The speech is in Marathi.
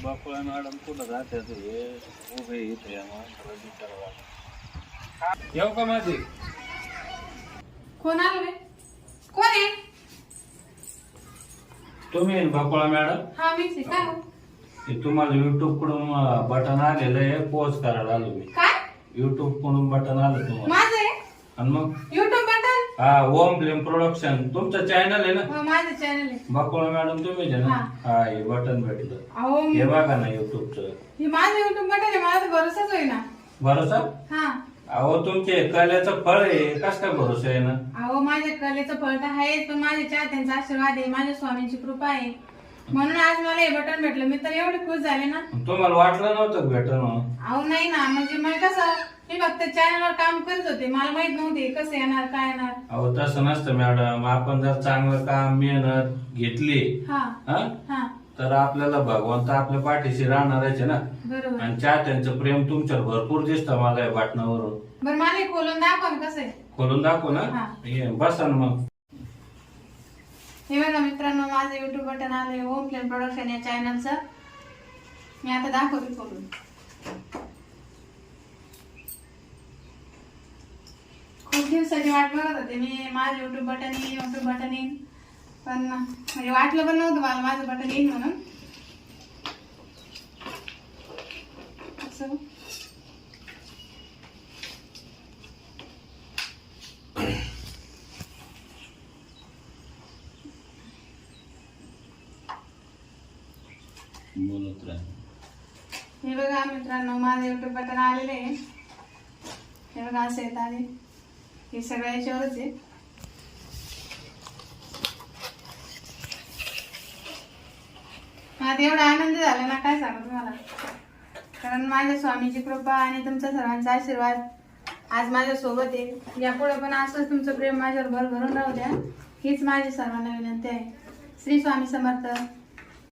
बाकुळा मॅडम कुठं जाते हे उभे इथे माणसाला विचारावा. येऊ का माझी? कोण आलं रे? कोण आहे? तुम्ही बाकुळा मॅडम? हा मीच आहे. काय हो? ते तुम्हाला युट्यूब कडून बटन आलेलं आहे, पोस्ट करायला आलो मी. काय? युट्यूब कडून बटन आलं तुम्हाला. माझं आहे आणि मग युट्यूब बटन? हा, ओम फिल्म प्रोडक्शन तुमचं चॅनल आहे ना? हो माझं चॅनल आहे. बाकुळा मॅडम तुम्हीच आहे ना? हा. हा, हे बटन भेटलं. अहो हे बघा ना युट्यूबचं. हे माझं युट्यूब बटन आहे. मला तर भरोसाच होईना. भरोसा? हा. अहो तुमचे कलेचं फळ आहे, कस काय भरोसा आहे ना? अहो माझ्या कलेचं फळ तर आहेच, पण माझ्या चाहत्यांचा आशीर्वाद आहे, माझ्या स्वामींची कृपा आहे, म्हणून आज मला हे बटन भेटलं. मी तर एवढी खुश झाले ना. तुम्हाला वाटलं नव्हतं भेटल म्हणून? अहो नाही ना, म्हणजे मग कसं, मी फक्त चॅनलवर काम करत होते, मला माहित नव्हते कसं येणार काय येणार. अहो तसं नसतं मॅडम, आपण जर चांगलं काम मेहनत घेतली हा हा हा तर आपल्याला भगवंत आपल्या पाठीशी राहणारच आहे ना. बरोबर. आणि चाहत्यांचं प्रेम तुमच्यावर भरपूर दिसतं मला या बातम्यावरून. बरं मला हे खोलून दाखवा ना कसं आहे. खोलून दाखव ना. हा. ये, बसा ना मग. हे बघा मित्रांनो, माझं युट्यूब बटन आलंय ओम फिल्म प्रोडक्शन या चॅनलचं. मी आता दाखवते खोलून. खूप दिवसाची वाट बघत होते मी, माझं युट्यूब बटन येईन, पण म्हणजे वाटलं पण नव्हतं मला माझं बटन येईल म्हणून. असं बोलत राहा. हे बघा मित्रांनो, माझं युट्यूब बटन आलेलं आहे. हे बघा असं येत आहे, हे सगळं याच्यावरच आहे. मला एवढा आनंद झाला ना काय सांगू तुम्हाला, कारण माझ्या स्वामीची कृपा आणि तुमच्या सर्वांचा आशीर्वाद आज माझ्या सोबत आहे. यापुढे पण असंच तुमचं प्रेम माझ्यावर भरभरून राहू द्या, हीच माझी सर्वांना विनंती आहे. श्री स्वामी समर्थ.